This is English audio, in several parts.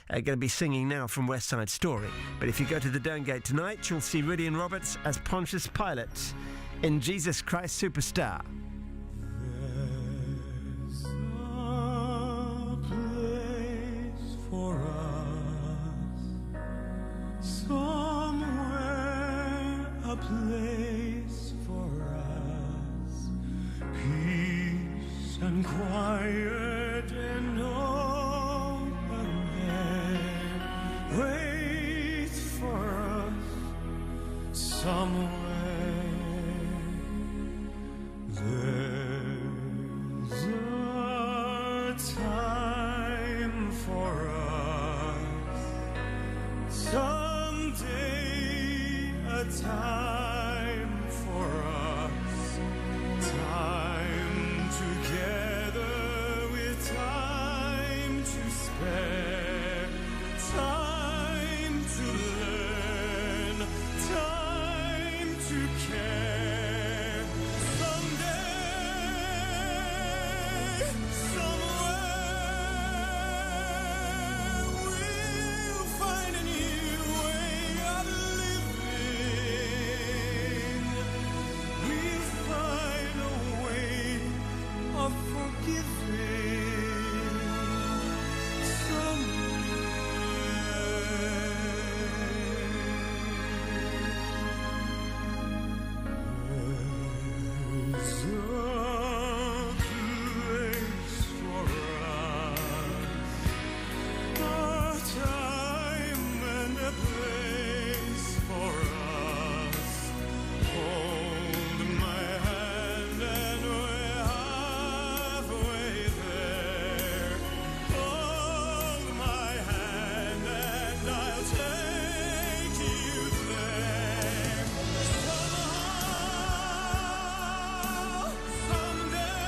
going to be singing now from West Side Story. But if you go to the Derngate tonight, you'll see Rhydian Roberts as Pontius Pilate in Jesus Christ Superstar. There's a place for us, somewhere a place for us, peace and quiet and open air waits for us somewhere. There's a time for us, someday a time for us, time together with time to spare, time to learn, time to care. Someday, somewhere, we'll find a new way of living. We'll find a way of forgiving. There's a place for us, a time and a place for us. Hold my hand and we're halfway there. Hold my hand and I'll take you there. Somehow, someday,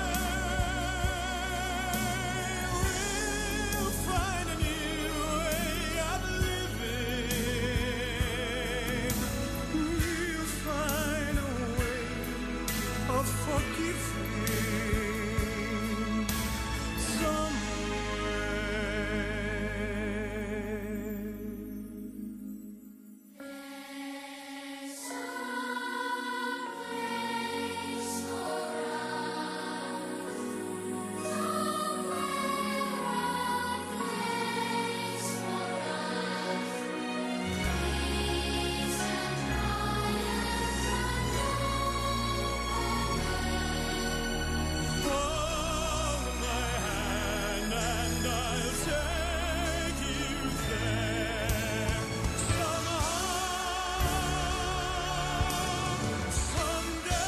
we'll find a new way of living. We'll find a way of forgiving Hold my hand and I'll take you there. Somehow, someday, somewhere.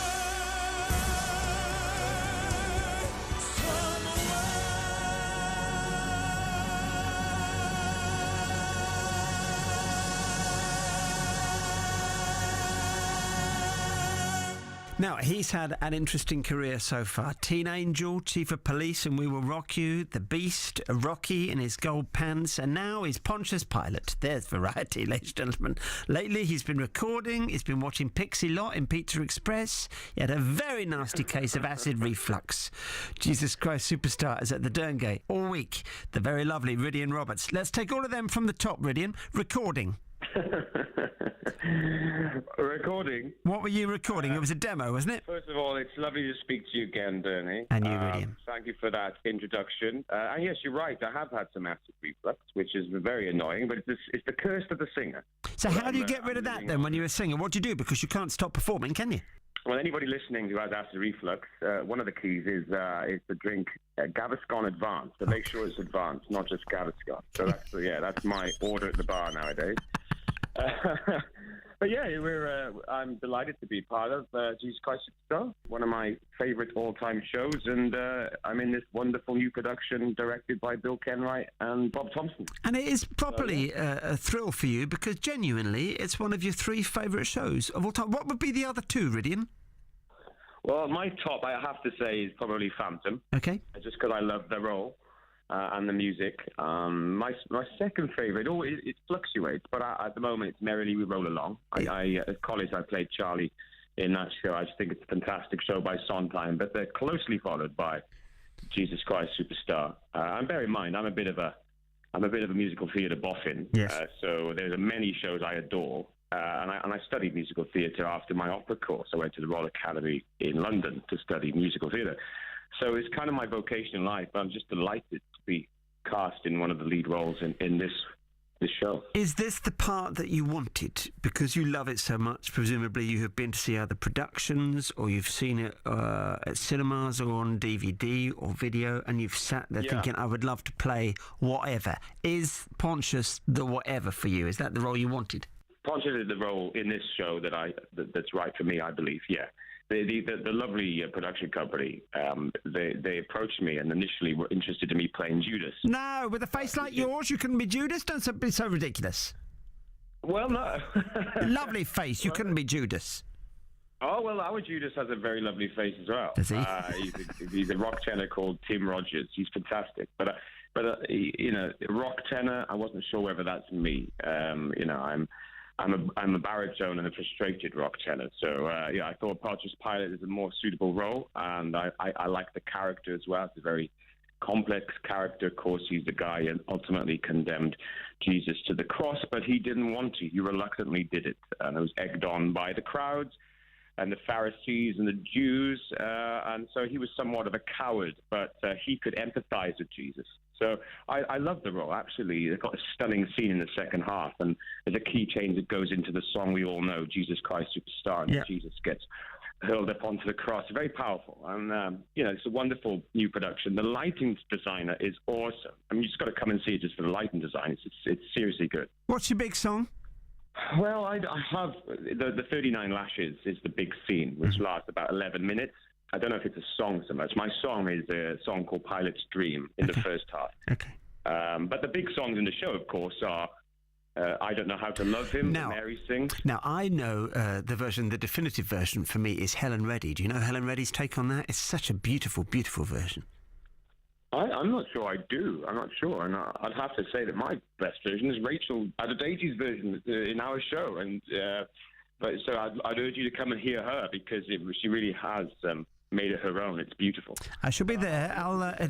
Now, he's had an interesting career so far. Teen Angel, Chief of Police and We Will Rock You, The Beast, Rocky in his gold pants, and now he's Pontius Pilate. There's variety, ladies and gentlemen. Lately, he's been recording, he's been watching Pixie Lot in Pizza Express. He had a very nasty case of acid reflux. Jesus Christ Superstar is at the Derngate all week. The very lovely Rhydian Roberts. Let's take all of them from the top, Rhydian. Recording. Recording. What were you recording? It was a demo, wasn't it? First of all, it's lovely to speak to you again, Bernie. And you, Rhydian. Thank you for that introduction. And yes, you're right. I have had some acid reflux, which is very annoying, but it's the curse of the singer. So how do you get rid of that then when you're a singer? What do you do? Because you can't stop performing, can you? Well, anybody listening who has acid reflux, one of the keys is to drink Gaviscon Advanced. So make sure it's advanced, not just Gaviscon. So that's my order at the bar nowadays. But yeah, I'm delighted to be part of Jesus Christ Superstar, one of my favourite all-time shows, and I'm in this wonderful new production directed by Bill Kenwright and Bob Thompson. And it is properly a thrill for you, because genuinely it's one of your three favourite shows of all time. What would be the other two, Rhydian? Well, my top, I have to say, is probably Phantom. Okay. Just because I love the role and the music. My second favourite, it fluctuates, but at the moment it's Merrily We Roll Along. At college I played Charlie in that show. I just think it's a fantastic show by Sondheim, but they're closely followed by Jesus Christ Superstar. And bear in mind, I'm a bit of a I'm a bit of a musical theatre boffin. Yes. So there's many shows I adore. And I studied musical theatre after my opera course. I went to the Royal Academy in London to study musical theatre. So it's kind of my vocation in life. I'm just delighted to be cast in one of the lead roles in this show. Is this the part that you wanted? Because you love it so much, presumably you have been to see other productions, or you've seen it at cinemas or on DVD or video, and you've sat there thinking, I would love to play whatever. Is Pontius the whatever for you? Is that the role you wanted? Pontius is the role in this show that's right for me, I believe, yeah. The lovely production company, they approached me and initially were interested in me playing Judas. No, with a face like yours, you couldn't be Judas? Don't be so ridiculous. Well, no. Lovely face, you couldn't be Judas. Oh, well, our Judas has a very lovely face as well. Does he? He's a rock tenor called Tim Rogers. He's fantastic. But rock tenor, I wasn't sure whether that's me. I'm a baritone and a frustrated rock tenor. So, I thought Pontius Pilate is a more suitable role, and I like the character as well. It's a very complex character. Of course, he's the guy and ultimately condemned Jesus to the cross, but he didn't want to. He reluctantly did it, and it was egged on by the crowds and the Pharisees and the Jews, and so he was somewhat of a coward, but he could empathize with Jesus. So I love the role, actually. They've got a stunning scene in the second half, and there's a key change that goes into the song we all know, Jesus Christ Superstar, and Jesus gets hurled up onto the cross. Very powerful, and, it's a wonderful new production. The lighting designer is awesome. I mean, you just got to come and see it just for the lighting design. It's seriously good. What's your big song? Well, I have the 39 Lashes is the big scene, which lasts about 11 minutes. I don't know if it's a song so much. My song is a song called Pilate's Dream in the first half. Okay. But the big songs in the show, of course, are I Don't Know How to Love Him, now, Mary sings. Now, I know the definitive version for me is Helen Reddy. Do you know Helen Reddy's take on that? It's such a beautiful, beautiful version. I'm not sure I do. I'm not sure. And I'd have to say that my best version is Rachel Adedeji's version in our show. And so I'd urge you to come and hear her, because she really has made it her own. It's beautiful. I shall be there.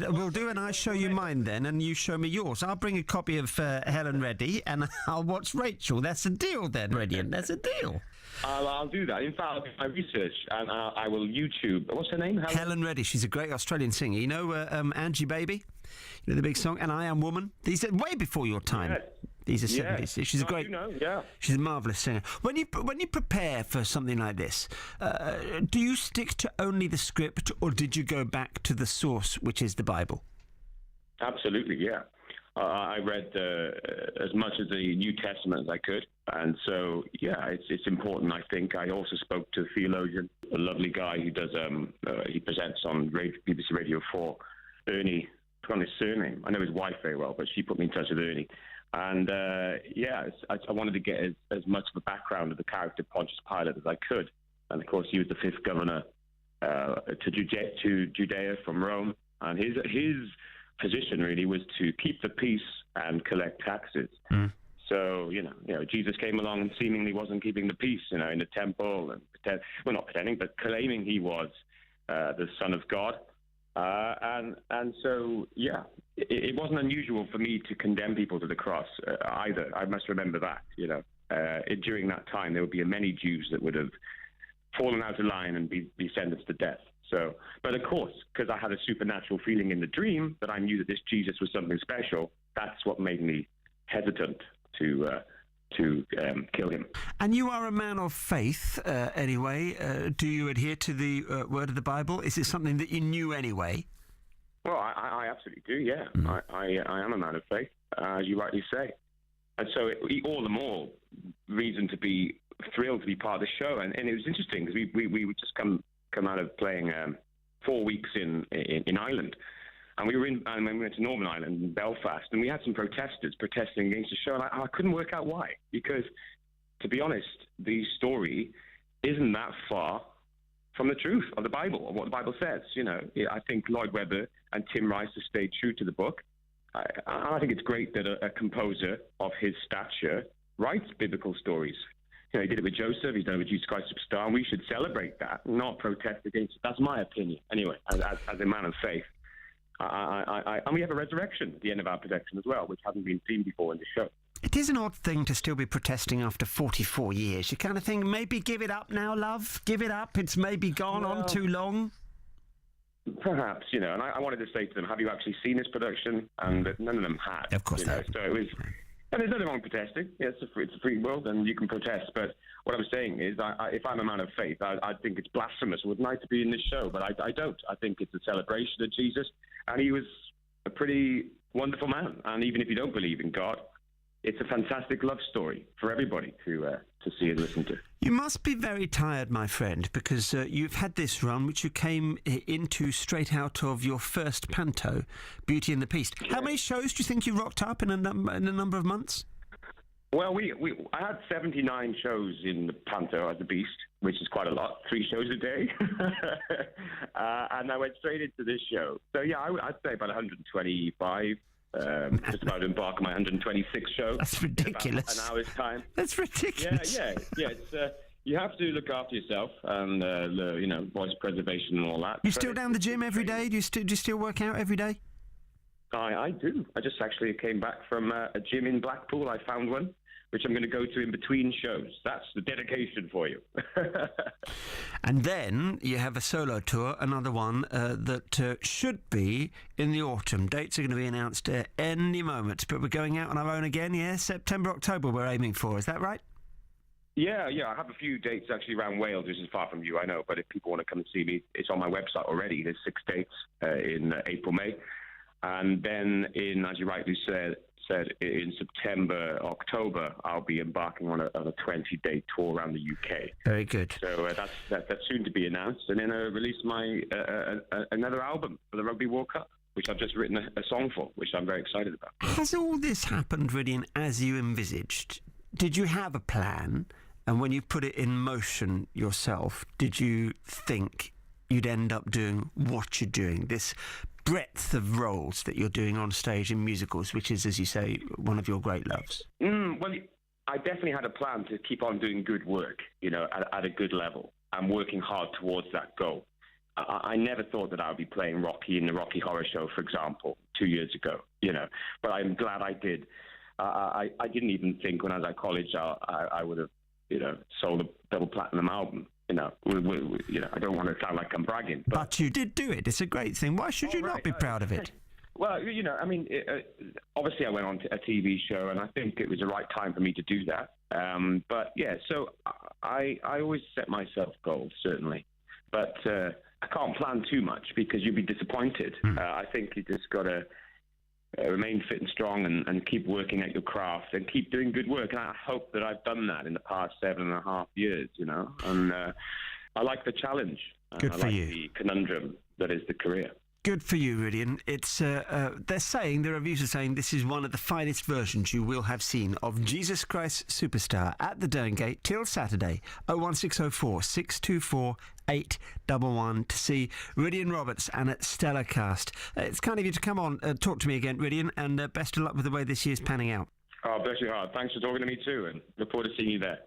We'll do an I show you mine then, and you show me yours. I'll bring a copy of Helen Reddy, and I'll watch Rachel. That's a deal then, Rhydian. That's a deal. I'll do that. In fact, I'll do my research, and I will YouTube. What's her name? Helen Reddy. She's a great Australian singer. You know Angie Baby? You know the big song? And I Am Woman? These are way before your time. Yes. These are 70s. She's a great... She's a marvellous singer. When you prepare for something like this, do you stick to only the script, or did you go back to the source, which is the Bible? Absolutely, yeah. I read as much of the New Testament as I could, and so it's important. I think I also spoke to a theologian, a lovely guy who does he presents on BBC Radio 4, Ernie. I forgot his surname. I know his wife very well, but she put me in touch with Ernie. And I wanted to get as much of a background of the character Pontius Pilate as I could. And of course, he was the fifth governor to Judea from Rome, and his position really was to keep the peace and collect taxes. So Jesus came along and seemingly wasn't keeping the peace, in the temple, and not pretending, but claiming he was the Son of God. And so it wasn't unusual for me to condemn people to the cross either. I must remember that. During that time, there would be many Jews that would have fallen out of line and be sentenced to death. So, but of course, because I had a supernatural feeling in the dream that I knew that this Jesus was something special, that's what made me hesitant to kill him. And you are a man of faith, anyway. Do you adhere to the word of the Bible? Is it something that you knew anyway? Well, I absolutely do, yeah. I am a man of faith, as you rightly say. And so all the more reason to be thrilled to be part of the show. And it was interesting, because we would just come out of playing 4 weeks in Ireland. And we went to Northern Ireland, in Belfast, and we had some protesters protesting against the show. And I couldn't work out why. Because, to be honest, the story isn't that far from the truth of the Bible, of what the Bible says. I think Lloyd Webber and Tim Rice have stayed true to the book. I think it's great that a composer of his stature writes biblical stories. He did it with Joseph, he's done it with Jesus Christ Superstar, and we should celebrate that, not protest against it. That's my opinion, anyway, as a man of faith. And we have a resurrection at the end of our production as well, which hasn't been seen before in the show. It is an odd thing to still be protesting after 44 years. You kind of think, maybe give it up now, love. Give it up. It's maybe gone on too long. Perhaps, and I wanted to say to them, have you actually seen this production? And none of them had. Of course not. So it was, and there's nothing wrong with protesting. Yeah, it's a free world, and you can protest. But what I'm saying is, if I'm a man of faith, I think it's blasphemous, wouldn't I, to be in this show? But I don't. I think it's a celebration of Jesus, and he was a pretty wonderful man. And even if you don't believe in God, it's a fantastic love story for everybody to see and listen to. You must be very tired, my friend, because you've had this run, which you came into straight out of your first panto, Beauty and the Beast. Yeah. How many shows do you think you rocked up in a number of months? Well, I had 79 shows in the panto as the Beast, which is quite a lot, 3 shows a day. And I went straight into this show. So, yeah, I'd say about 125. Just about to embark on my 126th show. That's ridiculous. In about an hour's time. That's ridiculous. Yeah. It's you have to look after yourself and voice preservation and all that. You still down the gym every day? Do you still work out every day? I do. I just actually came back from a gym in Blackpool. I found one, which I'm going to go to in between shows. That's the dedication for you. And then you have a solo tour, another one that should be in the autumn. Dates are going to be announced any moment, but we're going out on our own again, yeah? September, October we're aiming for, is that right? Yeah, I have a few dates actually around Wales, which is far from you, I know, but if people want to come and see me, it's on my website already. There's 6 dates in April, May. And then as you rightly said, in September, October, I'll be embarking on a 20-day tour around the UK. Very good. So that's soon to be announced. And then release my another album for the Rugby World Cup, which I've just written a song for, which I'm very excited about. Has all this happened, Rhydian, as you envisaged? Did you have a plan? And when you put it in motion yourself, did you think you'd end up doing what you're doing? This breadth of roles that you're doing on stage in musicals, which is, as you say, one of your great loves. Well, I definitely had a plan to keep on doing good work, at a good level and working hard towards that goal. I never thought that I would be playing Rocky in the Rocky Horror Show, for example, 2 years ago, but I'm glad I did. I didn't even think when I was at college I would have, sold a double platinum album. I don't want to sound like I'm bragging. But you did do it. It's a great thing. Why should you not be proud of it? Well, obviously I went on to a TV show, and I think it was the right time for me to do that. But, yeah, so I always set myself goals, certainly. But I can't plan too much because you'd be disappointed. I think you just got to remain fit and strong and keep working at your craft and keep doing good work. And I hope that I've done that in the past 7.5 years, And I like the challenge. Good for you. The conundrum that is the career. Good for you, Rhydian. It's they're saying, the reviews are saying, this is one of the finest versions you will have seen of Jesus Christ Superstar at the Derngate till Saturday, 01604 624 811 to see Rhydian Roberts and at Stellar Cast. It's kind of you to come on, talk to me again, Rhydian, and best of luck with the way this year's panning out. Oh, bless your heart. Thanks for talking to me too, and look forward to seeing you there.